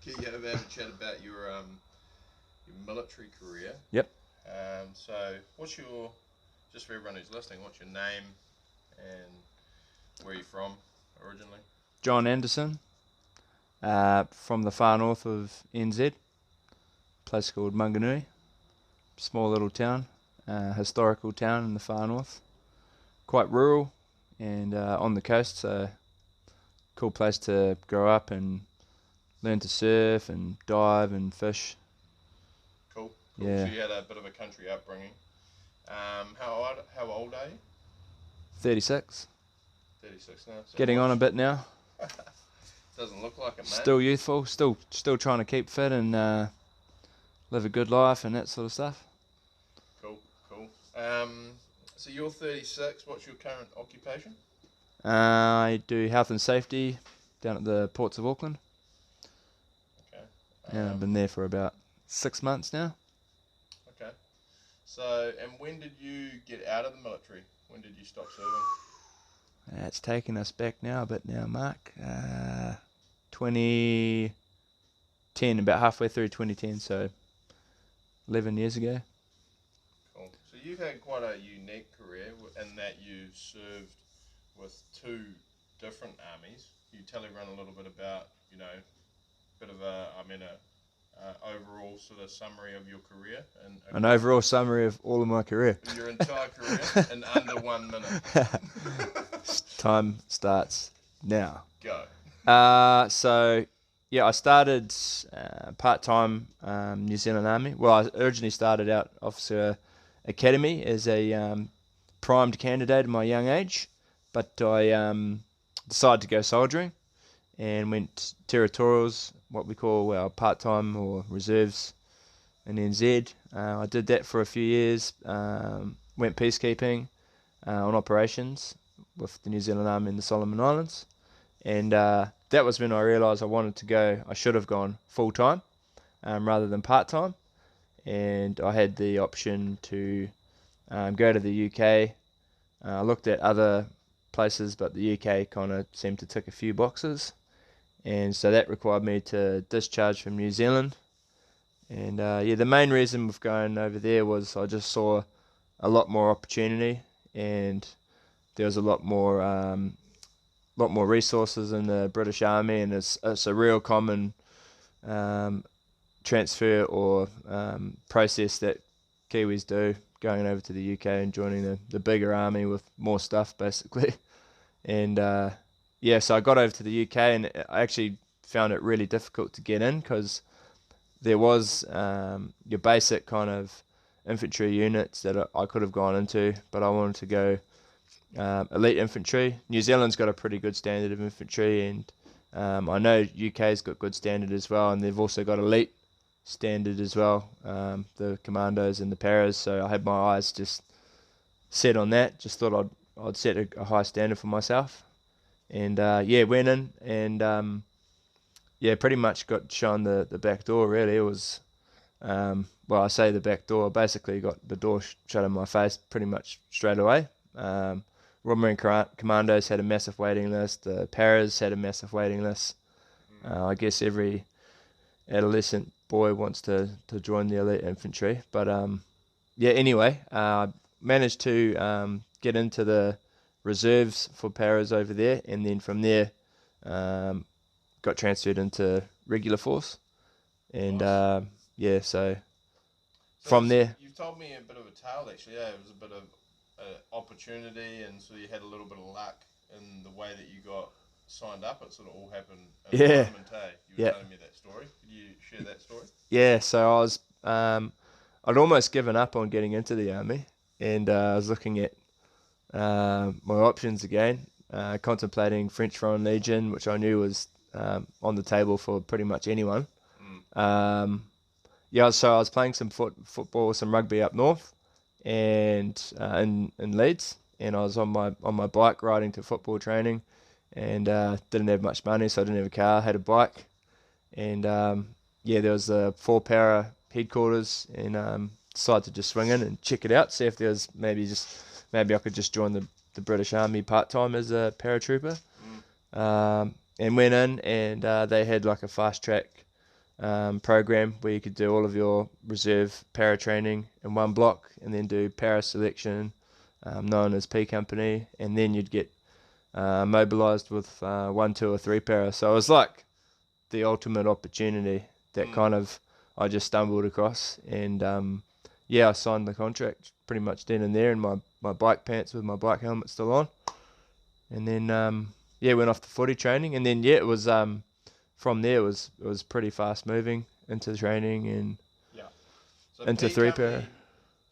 get you over and have a chat about your military career. Yep. So, what's your, just for everyone who's listening, what's your name and where are you from originally? John Anderson, from the far north of NZ, place called Manganui, small little town, historical town in the far north, quite rural and on the coast, so cool place to grow up and learn to surf and dive and fish. Cool. Yeah. So you had a bit of a country upbringing. How old are you? 36. 36 now. So Getting on a bit now. Doesn't look like it, mate. Still youthful. Still trying to keep fit and live a good life and that sort of stuff. Cool. So you're 36. What's your current occupation? I do health and safety down at the ports of Auckland. Okay. And I've been there for about 6 months now. Okay. So, and when did you get out of the military? When did you stop serving? It's taken us back now a bit now, Mark. 2010, about halfway through 2010, so 11 years ago. Cool. So you've had quite a unique career in that you served with two different armies. Can you tell everyone a little bit about, overall sort of summary of your career? An overall summary of all of my career. Your entire career in under 1 minute. Time starts now. Go. So, yeah, I started part-time New Zealand Army. Well, I originally started out Officer Academy as a primed candidate at my young age, but I decided to go soldiering and went territorials, what we call part-time or reserves in NZ. I did that for a few years, went peacekeeping on operations with the New Zealand Army in the Solomon Islands, and that was when I realised I should have gone full-time rather than part-time, and I had the option to go to the UK. I looked at other places, but the UK kind of seemed to tick a few boxes, and so that required me to discharge from New Zealand. And the main reason of going over there was I just saw a lot more opportunity, and there was a lot more resources in the British Army, and it's a real common transfer or process that Kiwis do, going over to the UK and joining the bigger army with more stuff, basically. And so I got over to the UK, and I actually found it really difficult to get in because there was your basic kind of infantry units that I could have gone into, but I wanted to go elite infantry. New Zealand's got a pretty good standard of infantry, and I know UK's got good standard as well, and they've also got elite standard as well, the commandos and the paras. So I had my eyes just set on that. Just thought I'd set a high standard for myself, and went in and pretty much got shown the back door. Really, it was I say the back door. I basically got the door shut in my face pretty much straight away. Royal Marine Commandos had a massive waiting list. The paras had a massive waiting list. I guess every adolescent boy wants to join the elite infantry. But anyway, managed to get into the reserves for paras over there, and then from there got transferred into regular force. And nice. So from there, you've told me a bit of a tale actually. Yeah, it was a bit of opportunity, and so you had a little bit of luck in the way that you got signed up. It sort of all happened in a moment, eh? You were telling me that story. Could you share that story? Yeah, so I was I'd almost given up on getting into the army, and I was looking at my options again, contemplating French Foreign Legion, which I knew was on the table for pretty much anyone. So I was playing some football, some rugby up north, and in Leeds, and I was on my bike riding to football training, and didn't have much money, so I didn't have a car, had a bike, and there was a 4-para headquarters, and decided to just swing in and check it out, see if there was maybe I could just join the British Army part-time as a paratrooper. And went in, and they had like a fast track program where you could do all of your reserve para training in one block, and then do para selection, known as P company, and then you'd get mobilized with 1, 2, or 3 para. So it was like the ultimate opportunity that kind of I just stumbled across, and I signed the contract pretty much then and there in my bike pants with my bike helmet still on, and then went off to footy training, and then it was from there it was pretty fast moving into training and so into 3 para.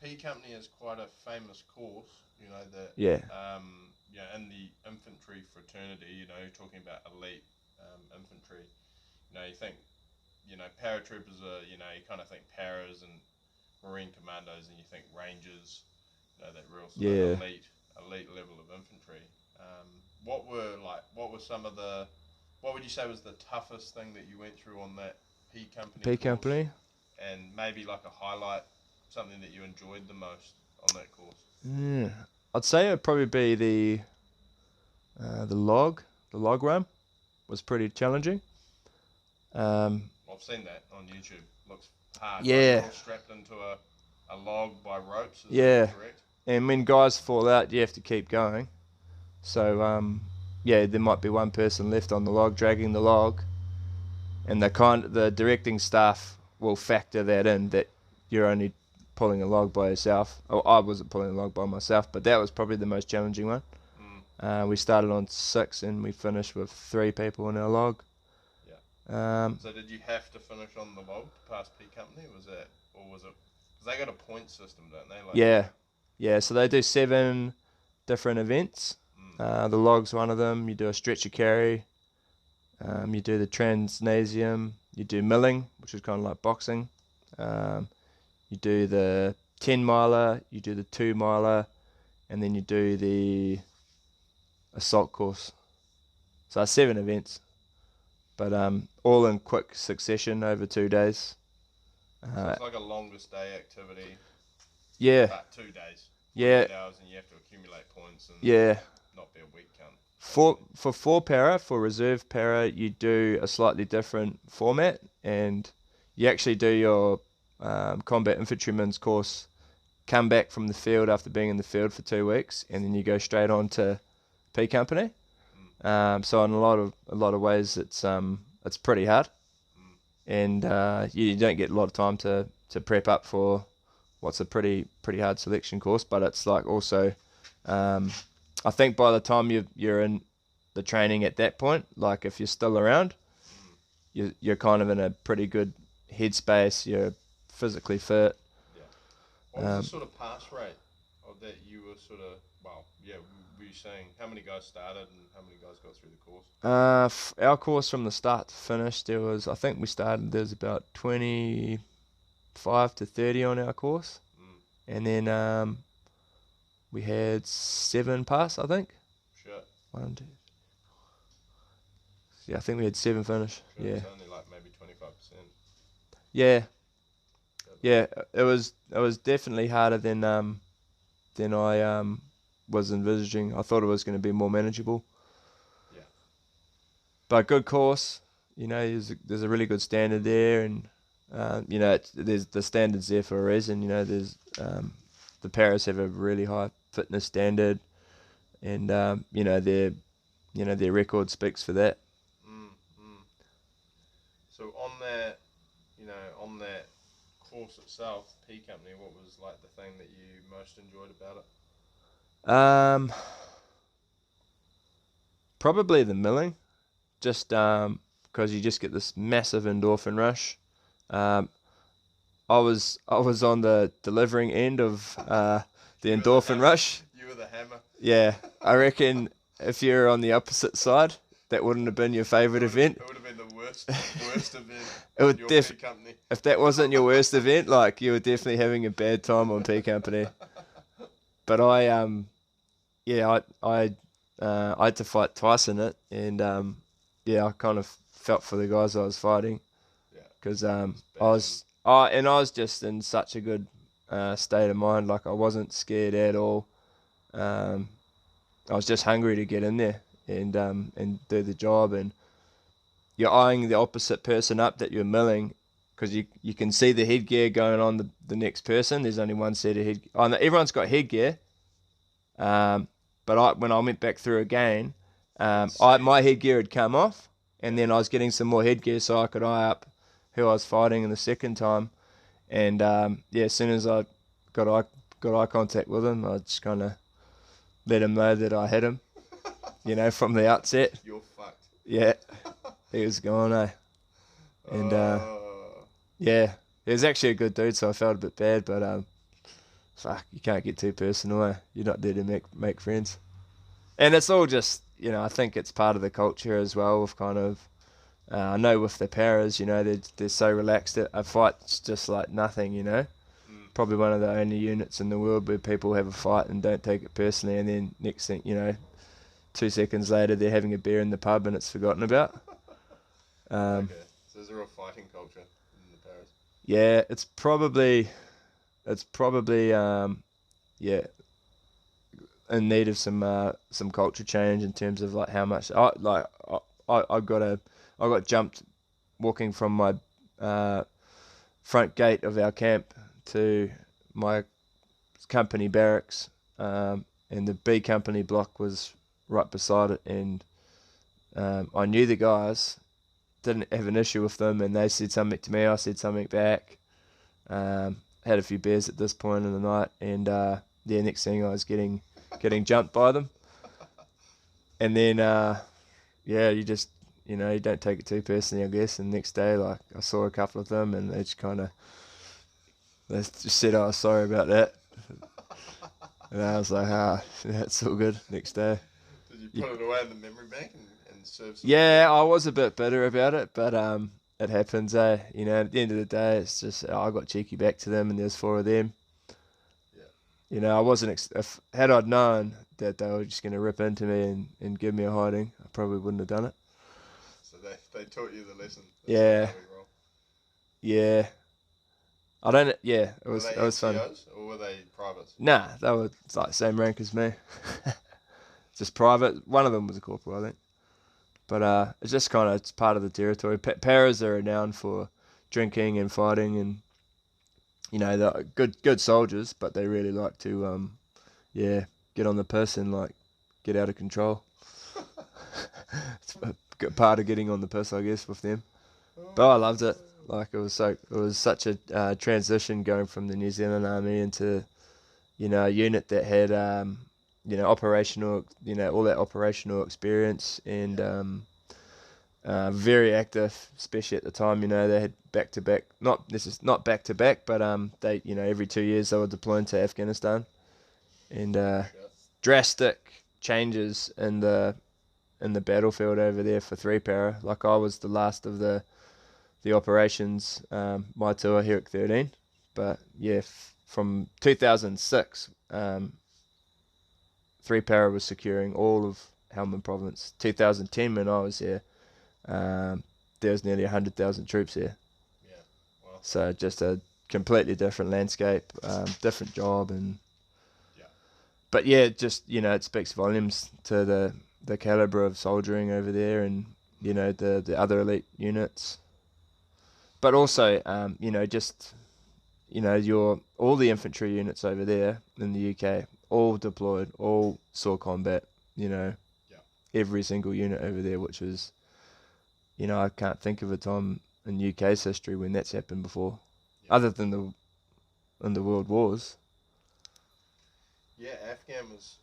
P company is quite a famous course, you know, that in the infantry fraternity, you know, you're talking about elite infantry, you know, you think, you know, paratroopers are, you know, you kind of think paras and marine commandos, and you think rangers, you know, that real sort of elite level of infantry. What would you say was the toughest thing that you went through on that P company course? And maybe like a highlight, something that you enjoyed the most on that course? Yeah, I'd say it'd probably be the log run was pretty challenging. I've seen that on YouTube. Looks hard. Yeah. Right? You're all strapped into a log by ropes. Is that correct? And when guys fall out, you have to keep going. So there might be one person left on the log dragging the log, and the directing staff will factor that in, that you're only pulling a log by yourself. I wasn't pulling a log by myself, but that was probably the most challenging one. We started on 6 and we finished with 3 people in our log. So did you have to finish on the log to pass P company? Was it because they got a point system, don't they? Yeah. So they do 7 different events. The log's one of them. You do a stretcher carry. You do the transnasium. You do milling, which is kind of like boxing. You do the 10 miler. You do the 2 miler, and then you do the assault course. So that's 7 events, but all in quick succession over 2 days. So it's like a longest day activity. Yeah. About 2 days. 8 hours, and you have to accumulate points and not be a weak cunt. For 4 para, for reserve para, you do a slightly different format, and you actually do your combat infantryman's course, come back from the field after being in the field for 2 weeks, and then you go straight on to P company. So in a lot of ways, it's pretty hard, and you don't get a lot of time to prep up for what's a pretty hard selection course. But it's like also, I think by the time you're in the training at that point, like if you're still around, you're kind of in a pretty good headspace. You're physically fit. What was the sort of pass rate of that you were sort of, were you saying how many guys started and how many guys got through the course? Our course from the start to finish, there was about 25 to 30 on our course. And then we had 7 pass, I think. Sure. 1, 2. Yeah, I think we had 7 finish. Sure, yeah. It's only like maybe 25%. Yeah. Yeah, it was definitely harder than I was envisaging. I thought it was going to be more manageable. Yeah. But good course, you know. There's a really good standard there, and you know, there's the standards there for a reason. You know, there's the paras have a really high fitness standard, and you know, their record speaks for that. So on that course itself, P company, what was like the thing that you most enjoyed about it? Probably the milling, just because you just get this massive endorphin rush. I was on the delivering end of the endorphin rush. You were the hammer. Yeah, I reckon if you're on the opposite side, that wouldn't have been your favourite event. It would have been the worst event. It would P company. If that wasn't your worst event, like, you were definitely having a bad time on P company. But I had to fight twice in it, and I kind of felt for the guys I was fighting, because I was just in such a good state of mind. Like, I wasn't scared at all. I was just hungry to get in there and do the job, and you're eyeing the opposite person up that you're milling, because you can see the headgear going on the next person. There's only one set of headgear. Oh, no, everyone's got headgear. But when I went back through again, my headgear had come off, and then I was getting some more headgear so I could eye up who I was fighting in the second time. And as soon as I got eye contact with him, I just kind of let him know that I had him, from the outset. You're fucked. Yeah, he was gone, eh? And he was actually a good dude, so I felt a bit bad, but fuck, you can't get too personal, eh? You're not there to make friends. And it's all just, I think it's part of the culture as well, with kind of, I know with the paras, they're so relaxed that a fight's just like nothing, Probably one of the only units in the world where people have a fight and don't take it personally, and then next thing, 2 seconds later they're having a beer in the pub and it's forgotten about. Okay, so there's a real fighting culture in the paras. Yeah, it's probably in need of some culture change in terms of like how much I got jumped walking from my front gate of our camp to my company barracks, and the B company block was right beside it, and I knew the guys, didn't have an issue with them, and they said something to me, I said something back, had a few beers at this point in the night, and next thing I was getting jumped by them, and then you just you don't take it too personally, I guess. And next day, like, I saw a couple of them, and they just said, "Oh, sorry about that," and I was like, that's all good. Next day. Did you put it away in the memory bank and serve some? Yeah, I was a bit bitter about it, but it happens, eh? At the end of the day, it's just I got cheeky back to them, and there's 4 of them. I wasn't. Had I'd known that they were just going to rip into me and give me a hiding, I probably wouldn't have done it. So they taught you the lesson. Yeah. Yeah. I don't. Yeah, it was fun. Or were they privates? Nah, they were like same rank as me. Just private. One of them was a corporal, I think. But it's just it's part of the territory. Paras are renowned for drinking and fighting, and they're good soldiers, but they really like to get on the piss and like get out of control. It's a part of getting on the piss, I guess, with them. But I loved it. Like, it was such a transition going from the New Zealand Army into a unit that had operational, all that operational experience, and very active, especially at the time. They had back-to-back, not back-to-back, but they, every 2 years they were deploying to Afghanistan, and drastic changes in the battlefield over there for 3 para. Like, I was the last of the operations, my tour here at 13, but yeah, from 2006, 3 para was securing all of Helmand Province. 2010, when I was here, there was nearly 100,000 troops here. Yeah, wow. So just a completely different landscape, different job, and but yeah, just it speaks volumes to the caliber of soldiering over there, and the other elite units. But also, all the infantry units over there in the UK, all deployed, all saw combat. Every single unit over there, which is, I can't think of a time in UK's history when that's happened before, other than in the world wars. Yeah, Afghan was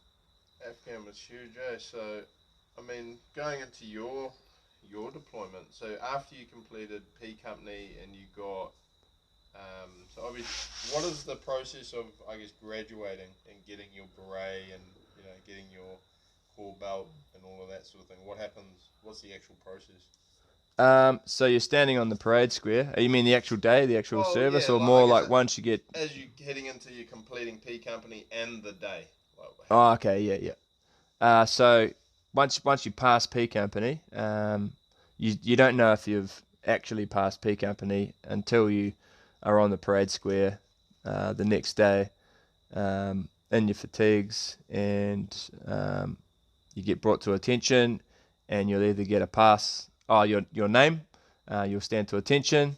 huge, eh? So, I mean, going into your deployment, so after you completed P Company and you got, so obviously, what is the process of, I guess, graduating and getting your beret and, getting your core belt and all of that sort of thing? What happens? What's the actual process? So you're standing on the parade square. You mean the actual day, the actual service, or yeah, more like once you get... As you're heading into your completing P Company and the day. Oh, okay, yeah. So once you pass P Company, you don't know if you've actually passed P Company until you are on the parade square the next day, in your fatigues, and you get brought to attention, and you'll either get a pass your name, you'll stand to attention,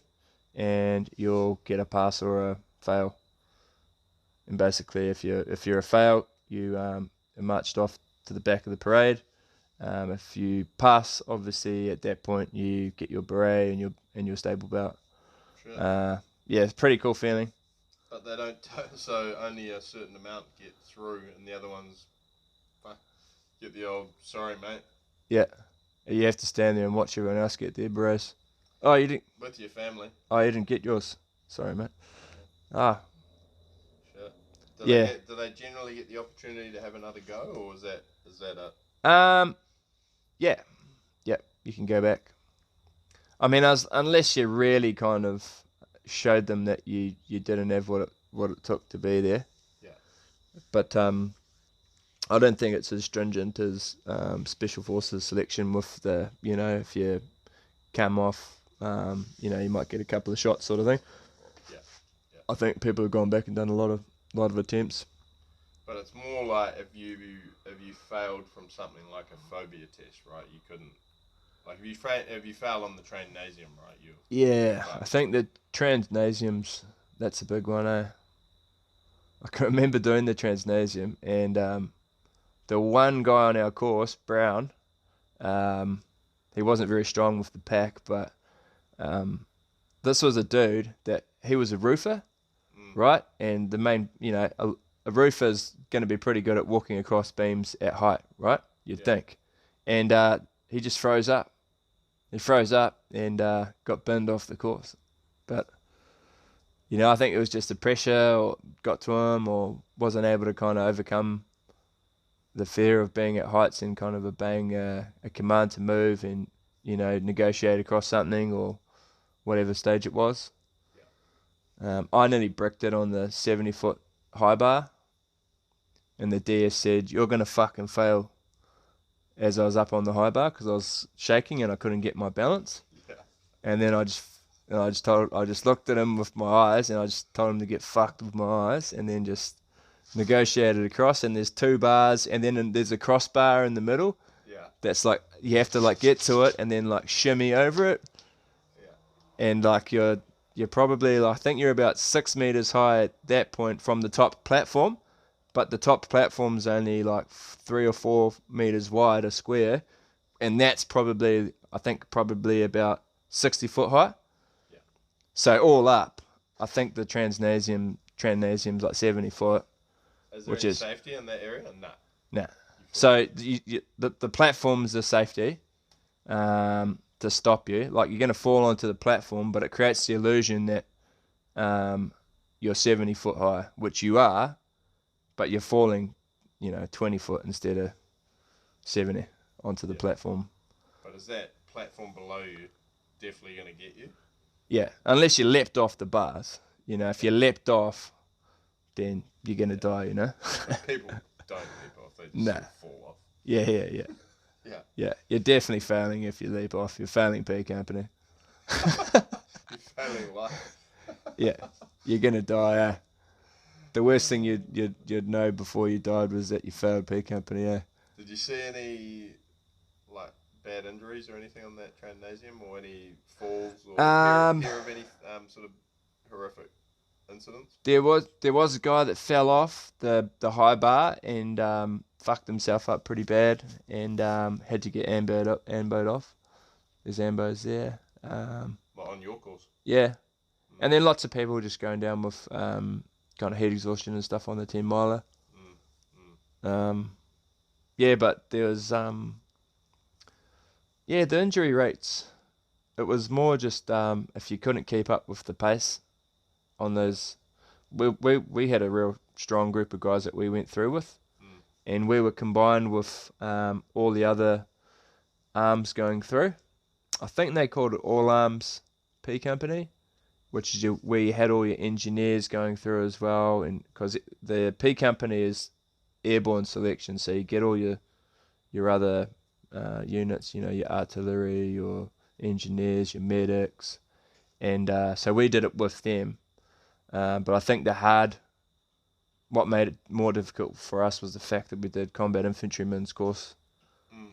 and you'll get a pass or a fail. And basically, if you're a fail, you are marched off to the back of the parade. If you pass, obviously at that point you get your beret and your stable belt. Sure. Yeah, it's a pretty cool feeling. But they don't. So only a certain amount get through, and the other ones get the old sorry, mate. Yeah, you have to stand there and watch everyone else get their berets. Oh, you didn't. With your family. Oh, you didn't get yours. Sorry, mate. Ah. Sure. Yeah. Do they generally get the opportunity to have another go, or is that it? Yeah, you can go back. I mean, unless you really kind of showed them that you didn't have what it took to be there. Yeah. But I don't think it's as stringent as Special Forces selection with the, if you come off, you might get a couple of shots sort of thing. Yeah. I think people have gone back and done a lot of attempts. But it's more like if you failed from something like a phobia test, right? You couldn't. Like if you fail on the Transnasium, right? Yeah, I think the Transnasiums, that's a big one, eh? I can remember doing the Transnasium, and the one guy on our course, Brown, he wasn't very strong with the pack, but this was a dude that he was a roofer, right? And the main, a roofer's going to be pretty good at walking across beams at height, right? You'd think. And he just froze up. He froze up and got binned off the course. But, I think it was just the pressure or got to him, or wasn't able to kind of overcome the fear of being at heights and kind of obeying a command to move and, negotiate across something or whatever stage it was. I nearly bricked it on the 70-foot high bar, and the DS said, "You're going to fucking fail," as I was up on the high bar because I was shaking and I couldn't get my balance. Yeah. And then I just looked at him with my eyes, and I just told him to get fucked with my eyes, and then just negotiated across. And there's 2 bars, and then there's a crossbar in the middle. Yeah. That's like you have to like get to it and then like shimmy over it. Yeah. And like you're probably, I think you're about 6 meters high at that point from the top platform, but the top platform's only like 3 or 4 meters wide, a square, and that's probably about 60 foot high. Yeah. So all up, I think the Transnasium's like 70 foot. Is there any safety in that area? Nah. So the platform's the safety to stop you. Like, you're going to fall onto the platform, but it creates the illusion that you're 70 foot high, which you are, but you're falling, 20 foot instead of 70 onto the platform. But is that platform below you definitely going to get you? Yeah, unless you leapt off the bars. If you leapt off, then you're going to die, But people don't leap off, they just sort of fall off. Yeah. Yeah, you're definitely failing if you leap off. You're failing P company. You're failing life. Yeah, you're going to die, The worst thing you'd know before you died was that you failed P company, Did you see any bad injuries or anything on that Transnasium, or any falls, or hear of any sort of horrific incidents? There was a guy that fell off the high bar and fucked himself up pretty bad, and had to get amboed off. There's ambos there. On your course? Yeah. And then lots of people just going down with kind of heat exhaustion and stuff on the 10 miler. Yeah, but there was the injury rates. It was more just if you couldn't keep up with the pace on those. We had a real strong group of guys that we went through with, and we were combined with all the other arms going through. I think they called it All Arms P Company, which is where you had all your engineers going through as well, and because the P Company is airborne selection, so you get all your other units, your artillery, your engineers, your medics, and so we did it with them. But I think what made it more difficult for us was the fact that we did combat infantryman's course.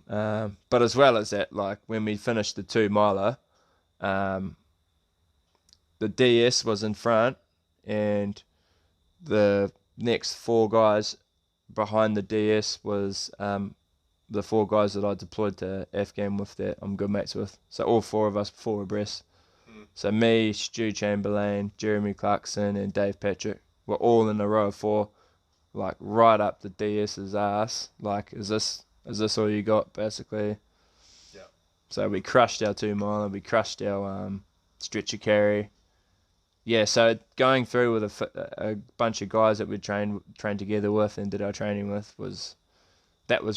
But as well as that, like when we finished the 2 miler, the DS was in front, and the next 4 guys behind the DS was the 4 guys that I deployed to Afghan with that I'm good mates with. So all 4 of us, 4 abreast. So me, Stu Chamberlain, Jeremy Clarkson, and Dave Patrick were all in a row of 4, like right up the DS's ass. Like, is this all you got, basically? Yeah. So we crushed our 2 miler, we crushed our stretcher carry. Yeah, so going through with a bunch of guys that we trained together with and did our training with was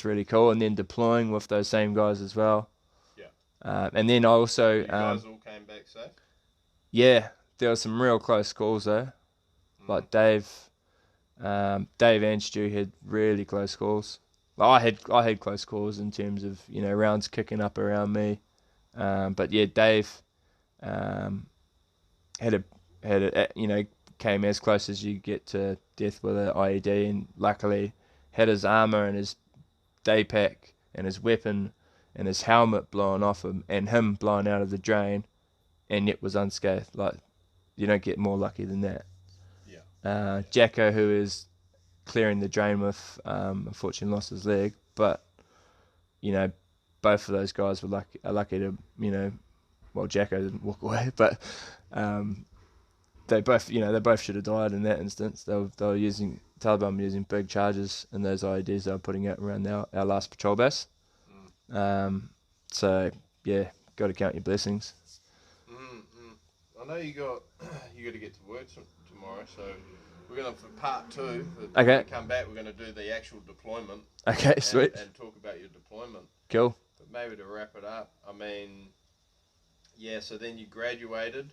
really cool. And then deploying with those same guys as well. Yeah. And then I also You guys all came back safe? Yeah, there were some real close calls though. Like Dave and Stu had really close calls. Like I had close calls in terms of, you know, rounds kicking up around me. But yeah, Dave had a you know, came as close as you get to death with an IED, and luckily had his armor and his day pack and his weapon and his helmet blown off him and him blown out of the drain, and yet was unscathed. Like, you don't get more lucky than that. Yeah. Jacko, who is clearing the drain with, unfortunately lost his leg, but you know, both of those guys were lucky to, you know, well, Jacko didn't walk away, but they both should have died in that instance. They were using, Taliban were using big charges in those IEDs they were putting out around our last patrol base. So yeah, got to count your blessings. I know you got to get to work tomorrow, so we're gonna, for part 2. Okay. When we come back, we're gonna do the actual deployment. Okay, sweet. And talk about your deployment. Cool. But maybe to wrap it up, I mean, yeah. So then you graduated,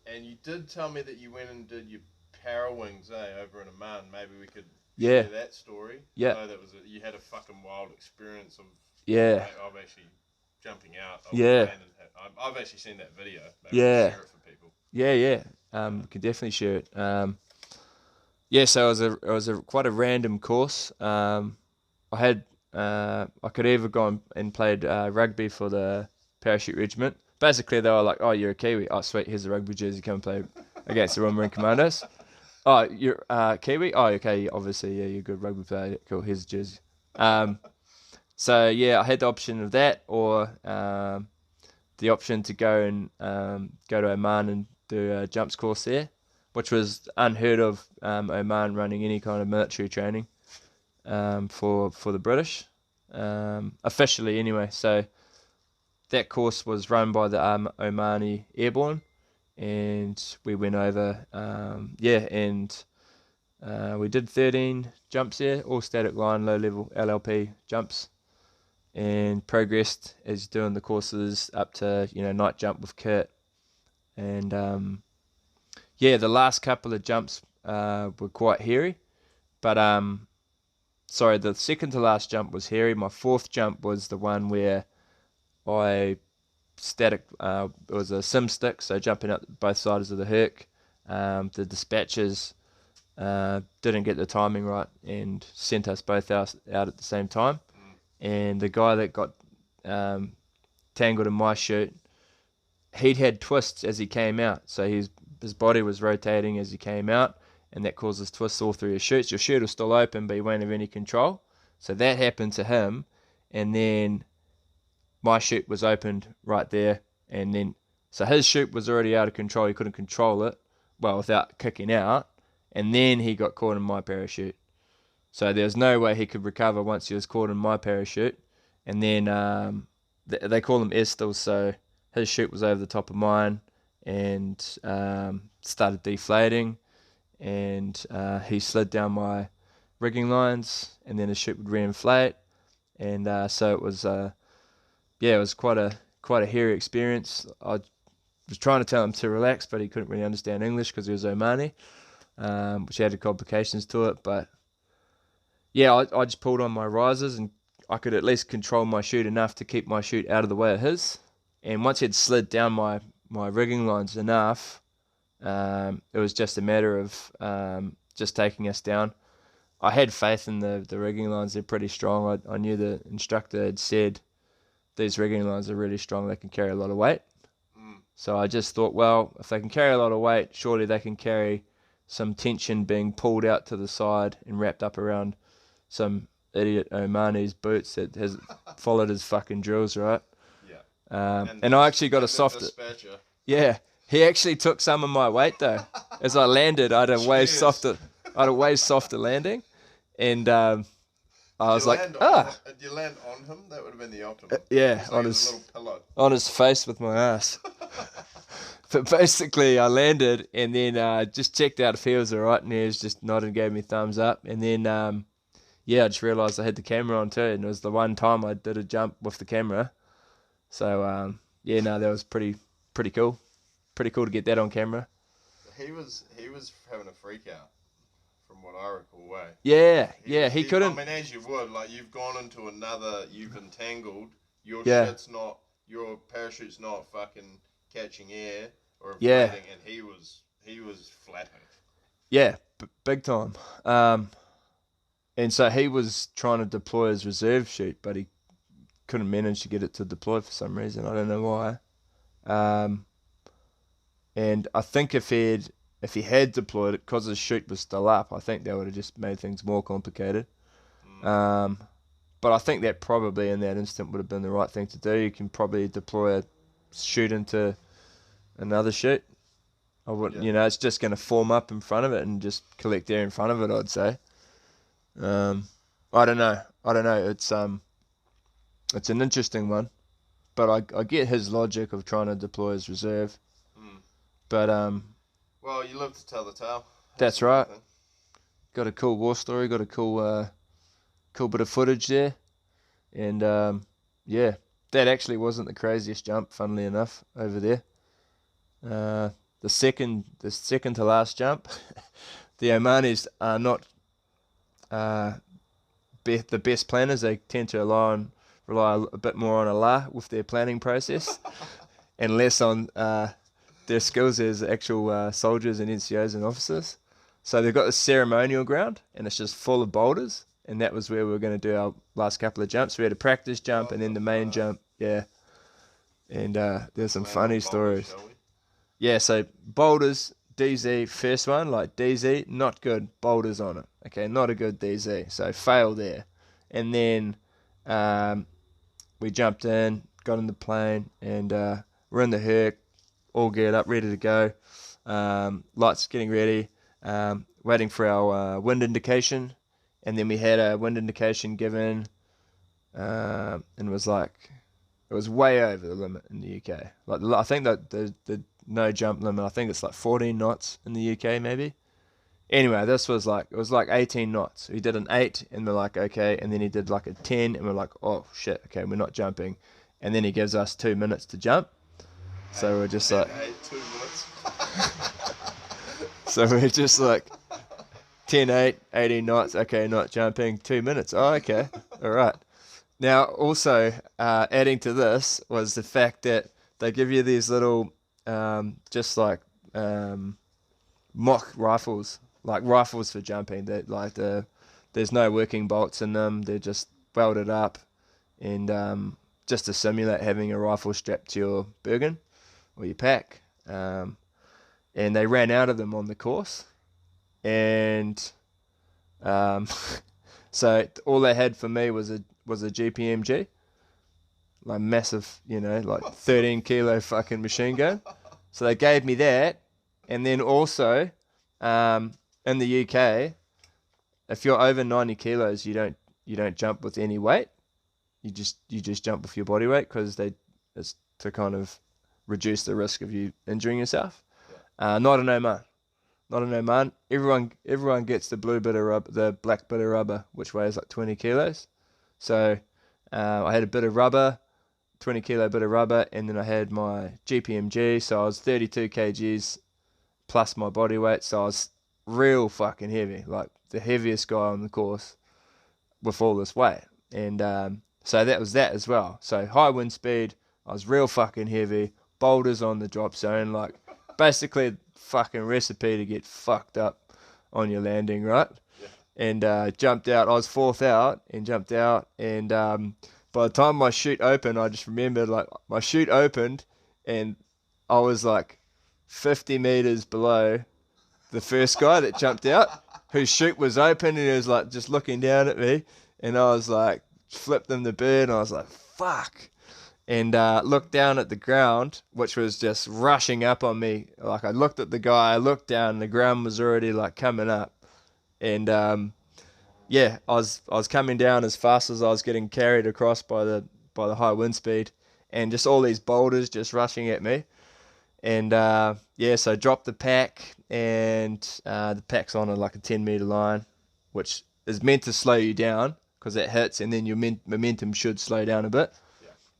and you did tell me that you went and did your para wings, over in Oman. Maybe we could share that story. Yeah. I know that you had a fucking wild experience of. Yeah. I've actually jumping out. I've actually seen that video. Maybe share it for people. Yeah. Can definitely share it. So it was quite a random course. I could either go and played rugby for the parachute regiment. Basically, they were like, "Oh, you're a Kiwi. Oh, sweet. Here's a rugby jersey. Come and play against the Royal Marine Commandos. Oh, you're Kiwi. Oh, okay. Obviously, yeah, you're a good rugby player. Cool. Here's a jersey." So yeah, I had the option of that, or the option to go and go to Oman and do a jumps course there, which was unheard of. Oman running any kind of military training for the British, officially anyway. So that course was run by the Omani Airborne, and we went over, and we did 13 jumps there, all static line, low level LLP jumps, and progressed as doing the courses up to, you know, night jump with kit. And the last couple of jumps were quite hairy, but the second to last jump was hairy. My 4th jump was the one where it was a sim stick, so jumping up both sides of the herc. The dispatchers didn't get the timing right and sent us both out at the same time. And the guy that got tangled in my chute, he'd had twists as he came out, so his body was rotating as he came out, and that causes twists all through your chutes. Your chute was still open, but you won't have any control. So that happened to him, and then my chute was opened right there, and then so his chute was already out of control. He couldn't control it without kicking out, and then he got caught in my parachute. So there was no way he could recover once he was caught in my parachute. And then they call them Estils, so his chute was over the top of mine and started deflating, and he slid down my rigging lines, and then his chute would reinflate, and so it was it was quite a hairy experience. I was trying to tell him to relax, but he couldn't really understand English because he was Omani, which added complications to it. But yeah, I just pulled on my risers, and I could at least control my chute enough to keep my chute out of the way of his. And once he had slid down my rigging lines enough, it was just a matter of just taking us down. I had faith in the rigging lines. They're pretty strong. I knew the instructor had said these rigging lines are really strong. They can carry a lot of weight. So I just thought, well, if they can carry a lot of weight, surely they can carry some tension being pulled out to the side and wrapped up around some idiot Omani's boots that has followed his fucking drills, right? Yeah. And I actually got a soft... Yeah. He actually took some of my weight, though. As I landed, I had a way softer landing. And I was like, Did you land on him? That would have been the optimum. Yeah, on his little pillow. On his face with my ass. But basically, I landed and then just checked out if he was all right, and he was just nodded and gave me a thumbs up. And then, I just realised I had the camera on too, and it was the one time I did a jump with the camera. So, that was pretty cool. Pretty cool to get that on camera. He was having a freak out, from what I recall. He couldn't. I mean, as you would, like, you've gone into another, you've entangled. Your parachute's not fucking catching air or inflating, and he was flapping. Yeah, big time. And so he was trying to deploy his reserve chute, but he couldn't manage to get it to deploy for some reason. I don't know why. And I think if he had deployed it, because his chute was still up, I think that would have just made things more complicated. But I think that probably in that instant would have been the right thing to do. You can probably deploy a chute into another chute. I wouldn't, it's just going to form up in front of it and just collect air in front of it, I'd say. I don't know. It's an interesting one, but I get his logic of trying to deploy his reserve. But well, you live to tell the tale. That's right. Got a cool war story. Got a cool bit of footage there, and that actually wasn't the craziest jump, funnily enough, over there. The second to last jump, the Omanis are not the best planners. They tend to rely a bit more on Allah with their planning process, and less on their skills as actual soldiers and NCOs and officers. So they've got this ceremonial ground, and it's just full of boulders, and that was where we were going to do our last couple of jumps. We had a practice jump and then the main jump, and there's some funny stories. Yeah, so boulders, DZ, first one, like DZ, not good, boulders on it. Okay, not a good DZ, so fail there. And then we jumped in, got in the plane, and we're in the Herc, all geared up, ready to go. Lights getting ready, waiting for our wind indication. And then we had a wind indication given, and it was way over the limit in the UK. Like, I think that the no jump limit, I think it's like 14 knots in the UK maybe. Anyway, it was like 18 knots. He did an 8, and we're like, okay. And then he did like a 10, and we're like, oh shit, okay, we're not jumping. And then he gives us 2 minutes to jump. So we're just like 2 minutes. So we're just like 10, 8, 18 knots. Okay, not jumping. 2 minutes. Oh, okay. All right. Now, also adding to this was the fact that they give you these little, just like mock rifles, like rifles for jumping. That there's no working bolts in them. They're just welded up, and just to simulate having a rifle strapped to your Bergen or your pack. And they ran out of them on the course, and so all they had for me was a GPMG, like massive, like 13 kilo fucking machine gun. So they gave me that, and then also in the UK, if you're over 90 kilos, you don't jump with any weight. You just jump with your body weight, because it's to kind of reduce the risk of you injuring yourself. Not an Oman. Everyone gets the blue bit of rubber, the black bit of rubber, which weighs like 20 kilos. So I had a bit of rubber, 20 kilo bit of rubber, and then I had my GPMG. So I was 32 kgs plus my body weight. So I was real fucking heavy, like the heaviest guy on the course with all this weight. And so that was that as well. So high wind speed, I was real fucking heavy, boulders on the drop zone, like basically fucking recipe to get fucked up on your landing, right? and jumped out. I was fourth out and jumped out, and by the time my chute opened, I just remembered like my chute opened, and I was like 50 meters below the first guy that jumped out, whose chute was open, and he was like just looking down at me, and I was like flipped him the bird, and I was like fuck, and looked down at the ground, which was just rushing up on me. Like I looked at the guy, I looked down, and the ground was already like coming up, and yeah, I was coming down as fast as I was getting carried across by the high wind speed, and just all these boulders just rushing at me. And yeah, so I dropped the pack, and the pack's on like a 10-meter line, which is meant to slow you down because it hits, and then your momentum should slow down a bit.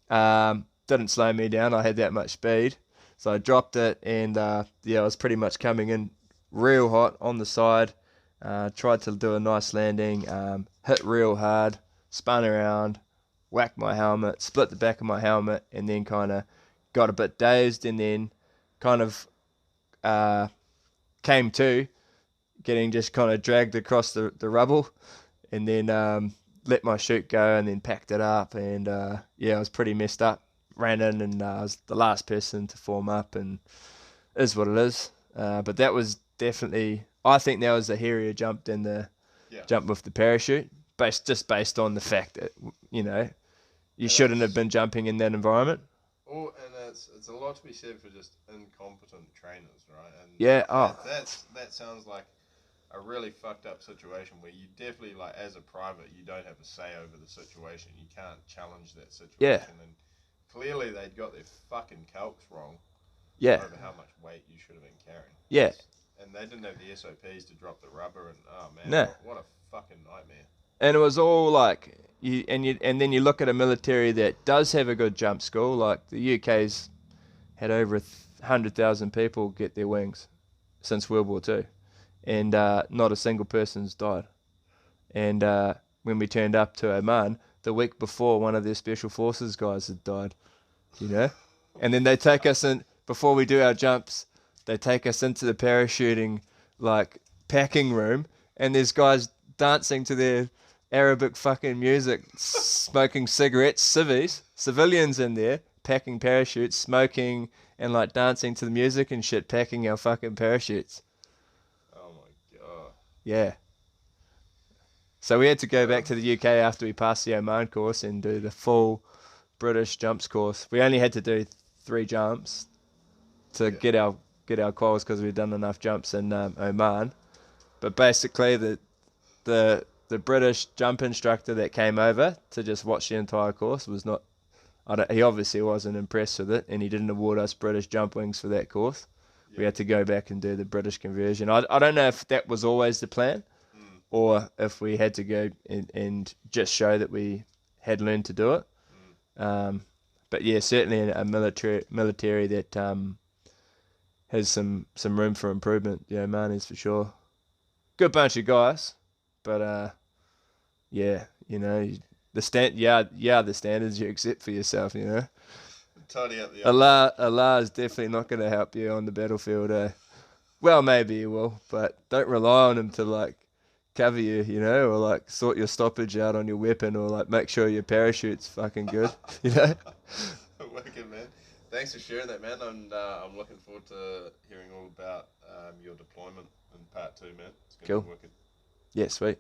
Yeah. Didn't slow me down. I had that much speed, so I dropped it, and yeah, I was pretty much coming in real hot on the side. Tried to do a nice landing, hit real hard, spun around, whacked my helmet, split the back of my helmet, and then kind of got a bit dazed, and then kind of came to, getting just kind of dragged across the rubble, and then let my chute go, and then packed it up, and yeah, I was pretty messed up. Ran in, and I was the last person to form up, and it is what it is. But that was definitely, I think that was a hairier jump than the jump with the parachute, based on the fact that, you know, you shouldn't have been jumping in that environment. Oh, and it's a lot to be said for just incompetent trainers, right? And yeah, that sounds like a really fucked up situation where you definitely, like, as a private, you don't have a say over the situation. You can't challenge that situation. Yeah. And clearly they'd got their fucking calcs wrong. Yeah. Over how much weight you should have been carrying. Yeah. And they didn't have the SOPs to drop the rubber, and oh man, no. what a fucking nightmare. And it was all like, and then you look at a military that does have a good jump school, like the UK's had over 100,000 people get their wings since World War II, and not a single person's died. And when we turned up to Oman, the week before, one of their special forces guys had died, you know? And then they take us in, before we do our jumps, they take us into the parachuting, like, packing room, and there's guys dancing to their Arabic fucking music, smoking cigarettes, civilians in there, packing parachutes, smoking, and, like, dancing to the music and shit, packing our fucking parachutes. Oh my god. Yeah. So we had to go back to the UK after we passed the Oman course and do the full British jumps course. We only had to do 3 jumps to get our quals because we'd done enough jumps in Oman. But basically, the British jump instructor that came over to just watch the entire course was not. He obviously wasn't impressed with it, and he didn't award us British jump wings for that course. Yeah. We had to go back and do the British conversion. I don't know if that was always the plan, or if we had to go and just show that we had learned to do it. But yeah, certainly a military that has some room for improvement. Yeah, man, is for sure. Good bunch of guys, but yeah, you know, the standards you accept for yourself, you know. Tidy up the Allah is definitely not going to help you on the battlefield. Well, maybe he will, but don't rely on him to, like, cover you, you know, or, like, sort your stoppage out on your weapon, or, like, make sure your parachute's fucking good, you know. Wicked, man. Thanks for sharing that, man, and I'm looking forward to hearing all about your deployment in part 2, man. It's gonna be wicked. Yeah, sweet.